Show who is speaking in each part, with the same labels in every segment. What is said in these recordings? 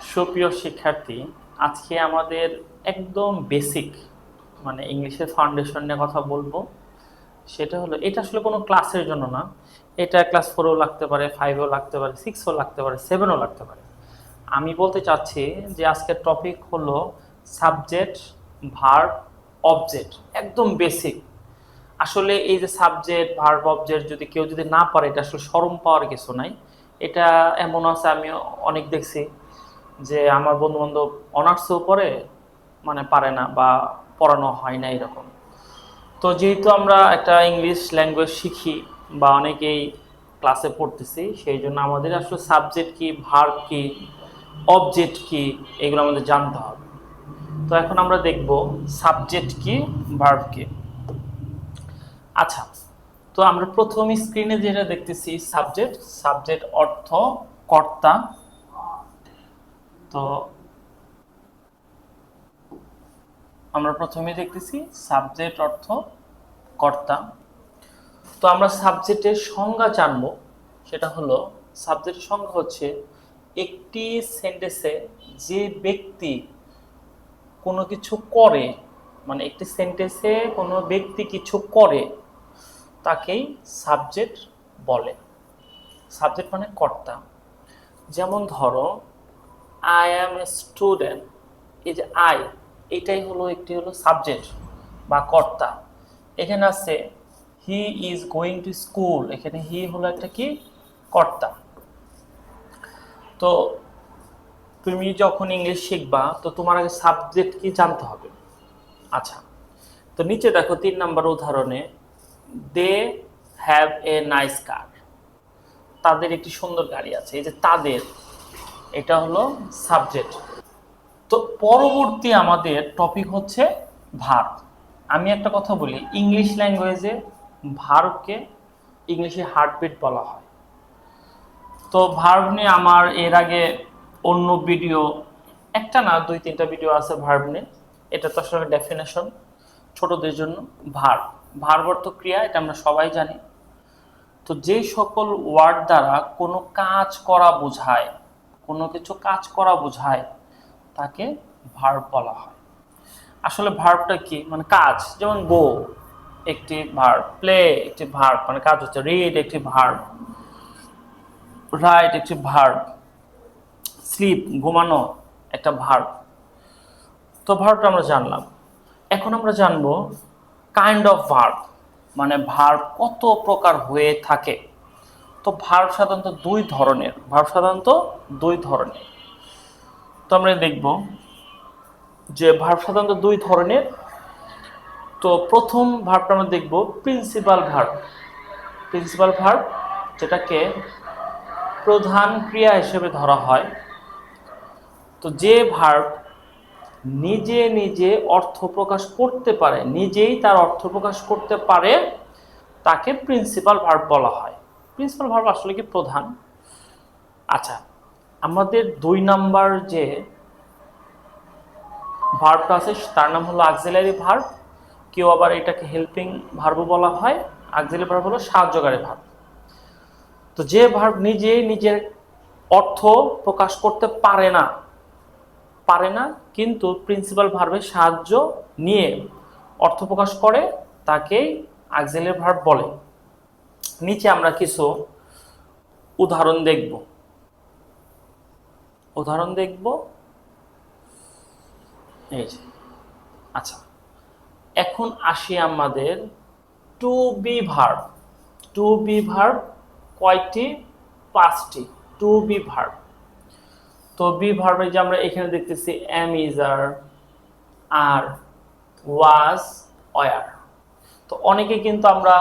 Speaker 1: সুপ্রিয় শিক্ষার্থী, আজকে আমাদের একদম বেসিক মানে ইংলিশের ফাউন্ডেশন নিয়ে কথা বলবো। সেটা হলো, এটা আসলে কোনো ক্লাসের জন্য না। এটা ক্লাস 4-ও লাগতে পারে, 5-ও লাগতে পারে, 6-ও লাগতে পারে, 7-ও লাগতে পারে। আমি বলতে চাচ্ছি যে আজকের টপিক হলো সাবজেক্ট, ভার্ব, অবজেক্ট। একদম বেসিক। আসলে এই যে সাবজেক্ট, ভার্ব, অবজেক্ট যদি কেউ না পারে, এটা আসলে শরম পাওয়ার কিছু নাই। এটা এমন আছে, আমি অনেক দেখছি যে আমার বন্ধু বান্ধব অনার্সেও পড়ে, মানে পারে না বা পড়ানো হয় না এরকম। তো যেহেতু আমরা একটা ইংলিশ ল্যাঙ্গুয়েজ শিখি বা অনেকেই ক্লাসে পড়তেছি, সেই জন্য আমাদের আসলে সাবজেক্ট কি, ভার্ব কি, অবজেক্ট কি, এগুলো আমাদের জানতে হবে। তো এখন আমরা দেখব সাবজেক্ট কি, ভার্ব কি। আচ্ছা, তো আমরা প্রথম স্ক্রিনে যেটা দেখতেছি সাবজেক্ট। সাবজেক্ট অর্থ কর্তা। তো আমরা প্রথমে দেখতেছি সাবজেক্ট অর্থ কর্তা। তো আমরা সাবজেক্টের সংজ্ঞা জানব। সেটা হলো, সাবজেক্টের সংজ্ঞা হচ্ছে একটি সেন্টেন্সে যে ব্যক্তি কোনো কিছু করে, মানে একটি সেন্টেন্সে কোনো ব্যক্তি কিছু করে তাকেই সাবজেক্ট বলে। সাবজেক্ট মানে কর্তা। যেমন ধরো, আই অ্যাম এ স্টুডেন্ট। এই যে আই, এটাই হলো একটি হলো সাবজেক্ট বা কর্তা। এখানে আছে he is going to school, এখানে হি হলো একটা কি, কর্তা। তো তুমি যখন ইংলিশ শিখবা, তো তোমার আগে সাবজেক্ট কি জানতে হবে। আচ্ছা, তো নিচে দেখো 3 নম্বর উদাহরণে, দে হ্যাভ এ নাইস কার। তাদের একটি সুন্দর গাড়ি আছে। এই যে তাদের, এটা হলো সাবজেক্ট। তো পরবর্তী আমাদের টপিক হচ্ছে ভার্ব। আমি একটা কথা বলি, ইংলিশ ল্যাঙ্গুয়েজে ভার্বকে ইংলিশে হার্টবিট বলা হয়। তো ভার্ব নিয়ে আমার এর আগে অন্য ভিডিও, একটা না 2-3টা ভিডিও আছে ভার্ব নিয়ে। এটা তো আসলে ডেফিনেশন ছোটদের জন্য। ভার্ব, ভার্ব অর্থ ক্রিয়া, এটা আমরা সবাই জানি। তো যে সকল ওয়ার্ড দ্বারা কোনো কাজ করা বোঝায়, কোনো কিছু কাজ করা বোঝায়, তাকে ভার্ব বলা হয়। আসলে ভার্বটা কি, মানে কাজ। যেমন গো একটি ভার্ব, প্লে একটি ভার্ব, মানে কাজ হচ্ছে। রিড একটি ভার্ব, রাইট একটি ভার্ব, স্লিপ ঘুমানো একটা ভার্ব। তো ভার্বটা আমরা জানলাম। এখন আমরা জানবো কাইন্ড অফ ভার্ব, মানে ভার্ব কত প্রকার হয়ে থাকে। তো ভার্ব সাধারণত দুই ধরনের। তো আমরা দেখব যে ভার্ব সাধারণত দুই ধরনের। তো প্রথম ভার্বটা আমরা দেখব প্রিন্সিপাল ভার্ব। প্রিন্সিপাল ভার্ব, যেটাকে প্রধান ক্রিয়া হিসেবে ধরা হয়। তো যে ভার্ব নিজে নিজে অর্থ প্রকাশ করতে পারে, নিজেই তার অর্থ প্রকাশ করতে পারে, তাকে প্রিন্সিপাল ভার্ব বলা হয়। প্রিন্সিপাল ভার্ব আসলে কি, প্রধান। আচ্ছা, আমাদের 2 নাম্বার যে ভার্বটা আছে তার নাম হলো অক্সিলারি ভার্ব। কেউ আবার এটাকে হেল্পিং ভার্বও বলা হয়। অক্সিলারি ভার্ব হলো সাহায্যকারী ভার্ব। তো যে ভার্ব নিজে নিজের অর্থ প্রকাশ করতে পারে না কিন্তু প্রিন্সিপাল ভার্বের সাহায্য নিয়ে অর্থ প্রকাশ করে, তাকেই অক্সিলারি ভার্ব বলে। নিচে আমরা কিছু উদাহরণ দেখব। এই যে, আচ্ছা, এখন আসি আমাদের to be verb. To be verb কয়টি? 5টি টু বি ভার্ব। তো বি ভার্বে যে আমরা এখানে দেখতেছি am, is, are, was, were. তো অনেকে কিন্তু আমরা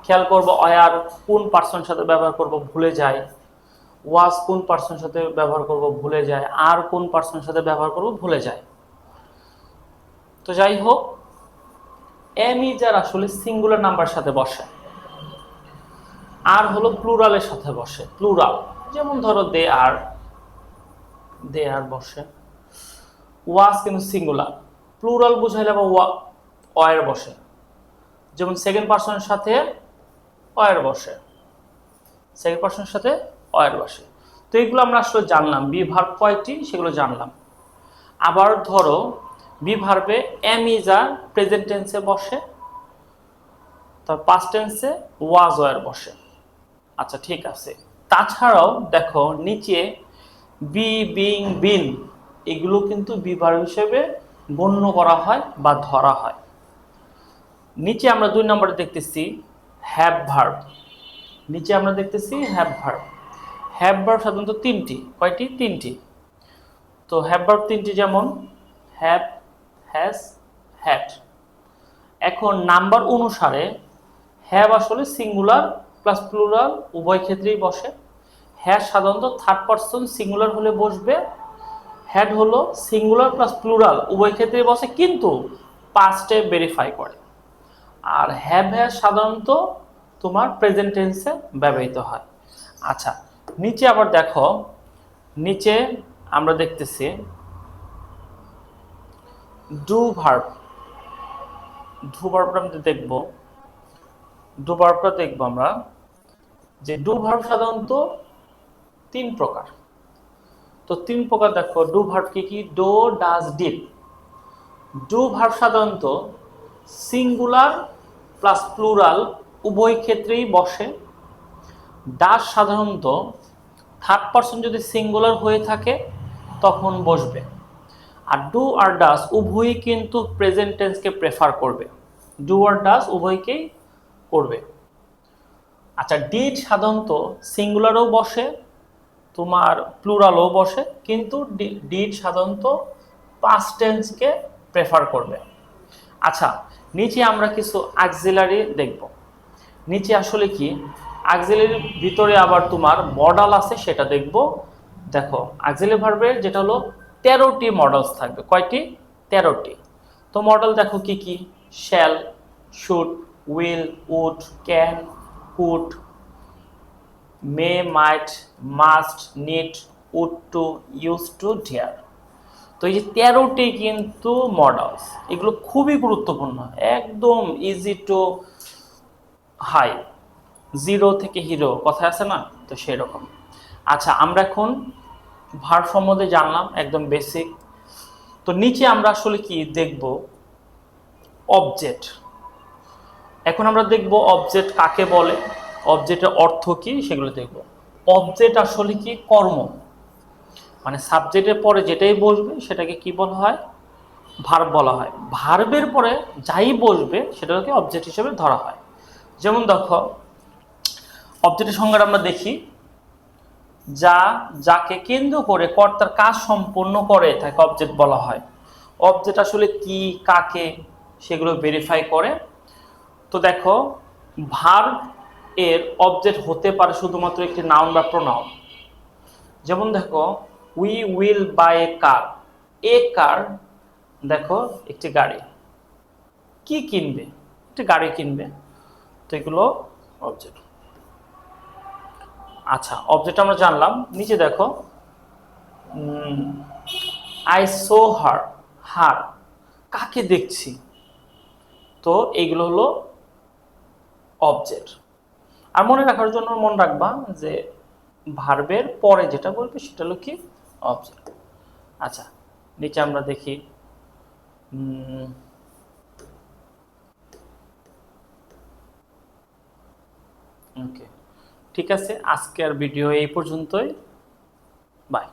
Speaker 1: খেয়াল করব, ওয়ার কোন পার্সনের সাথে ব্যবহার করব ভুলে যায়, ওয়াজ কোন পার্সনের সাথে ব্যবহার করব ভুলে যায়, আর কোন পার্সনের সাথে ব্যবহার করব ভুলে যায়। তো যাই হোক, এম, ইজ, আর আসলে সিঙ্গুলার নাম্বার সাথে বসে, আর হলো প্লুরালের সাথে বসে, প্লুরাল। যেমন ধরো দে আর বসে। ওয়াজ কিন্তু সিঙ্গুলার, প্লুরাল বুঝাইলে বা ওয়ার বসে। যেমন সেকেন্ড পার্সনের সাথে ওয়ার বসে, সেকেন্ড পার্সনের সাথে ওয়ার বসে। তো এগুলো আমরা আসলে জানলাম, বি ভার্ব কয়টি সেগুলো জানলাম। আবার ধরো বি ভার্বে এম ইজ আর প্রেজেন্ট টেন্সে বসে, তার পাস্ট টেন্সে ওয়াজ ওয়ার বসে। আচ্ছা ঠিক আছে। তাছাড়াও দেখো নিচে বি, বিং, বিন এগুলো কিন্তু বি ভার্ব হিসেবে গণ্য করা হয় বা ধরা হয়। নিচে আমরা 2 নম্বরে দেখতেছি হ্যাভ ভার্ব। নিচে আমরা দেখতেছি হ্যাভ ভার্ব। হ্যাভ ভার্ব সাধারণত 3টি। কয়টি? 3টি। তো হ্যাভ ভার্ব 3টি, যেমন হ্যাভ, হ্যাজ, হ্যাড। এখন নাম্বার অনুসারে হ্যাভ আসলে সিঙ্গুলার প্লাস প্লুরাল উভয় ক্ষেত্রেই বসে। হ্যাজ সাধারণত থার্ড পারসন সিঙ্গুলার হলে বসবে। হ্যাড হলো সিঙ্গুলার প্লাস প্লুরাল উভয় ক্ষেত্রেই বসে, কিন্তু পাস্টে ভেরিফাই করে। আর হ্যাভ হ্যাজ সাধারণত তোমার প্রেজেন্ট টেন্সে ব্যবহৃত হয়। আচ্ছা নিচে আবার দেখো, নিচে আমরা দেখতেছি ডু ভার্ব। ডু ভার্বটা আমরা দেখব, ডু ভার্বটা দেখব আমরা যে ডু ভার্ব সাধারণত 3 প্রকার। তো 3 প্রকার দেখো ডু ভার্ব কি কি? Do, does, did. Do verb সাধারণত সিঙ্গুলার প্লাস প্লুরাল উভয় ক্ষেত্রেই বসে। ডাজ সাধারণত থার্ড পারসন যদি সিঙ্গুলার হয়ে থাকে তখন বসবে। আর ডু আর ডাজ উভয়ই কিন্তু প্রেজেন্ট টেন্সকে প্রেফার করবে। ডু আর ডাজ উভয়কেই করবে। আচ্ছা ডিড সাধারণত সিঙ্গুলারও বসে, তোমার প্লুরালও বসে, কিন্তু ডিড সাধারণত পাস্ট টেন্সকে প্রেফার করবে। আচ্ছা নিচে আমরা কিছু অক্সিলারি দেখব। নিচে আসলে কি অক্সিলারির ভিতরে আবার তোমার মডেল আছে সেটা দেখব। দেখো অক্সিলারি ভার্বের যেটা হলো 13টি মডেলস থাকবে। কয়টি? 13টি। তো মডেল দেখো কি কি? Shall, should, will, would, can, could, may, might, must, need, ought to, use to, dare. তো এই যে 13টি কিন্তু মডেলস, এগুলো খুবই গুরুত্বপূর্ণ, একদম ইজি টু হাই, জিরো থেকে হিরো কথা আছে না, তো সেরকম। আচ্ছা আমরা এখন ভার্ব সম্বন্ধে জানলাম, একদম বেসিক। তো নিচে আমরা আসলে কি দেখব? অবজেক্ট। এখন আমরা দেখব অবজেক্ট কাকে বলে, অবজেক্টের অর্থ কি সেগুলো দেখব। অবজেক্ট আসলে কি? কর্ম, মানে সাবজেক্টের পরে যেটাই বসবে সেটাকে কি বলা হয়? ভার্ব বলা হয়। ভার্বের পরে যাই বসবে সেটাকে অবজেক্ট হিসেবে ধরা হয়। যেমন দেখো অবজেক্টের সংজ্ঞাটা আমরা দেখি, যা যাকে কেন্দ্র করে কর্তার কাজ সম্পন্ন করে তাকে অবজেক্ট বলা হয়। অবজেক্ট আসলে কি, কাকে, সেগুলো ভেরিফাই করে। তো দেখো ভার্ব এর অবজেক্ট হতে পারে শুধুমাত্র একটি নাউন বা প্রোনাউন। যেমন দেখো উই উইল বাই এ কার। এ কার দেখো একটি গাড়ি। কি কিনবে? একটি গাড়ি কিনবে। তো এগুলো অবজেক্ট। আচ্ছা অবজেক্ট আমরা জানলাম। নিচে দেখো আই সো হার। হার কাকে দেখছি? তো এইগুলো হলো অবজেক্ট। আর মনে রাখার জন্য মনে রাখবা যে ভার্বের পরে যেটা বলবে সেটা হলো কি? অবজেক্ট। আচ্ছা নিচে আমরা দেখি ওকে ঠিক আছে, আজকের ভিডিও এই পর্যন্তই। বাই।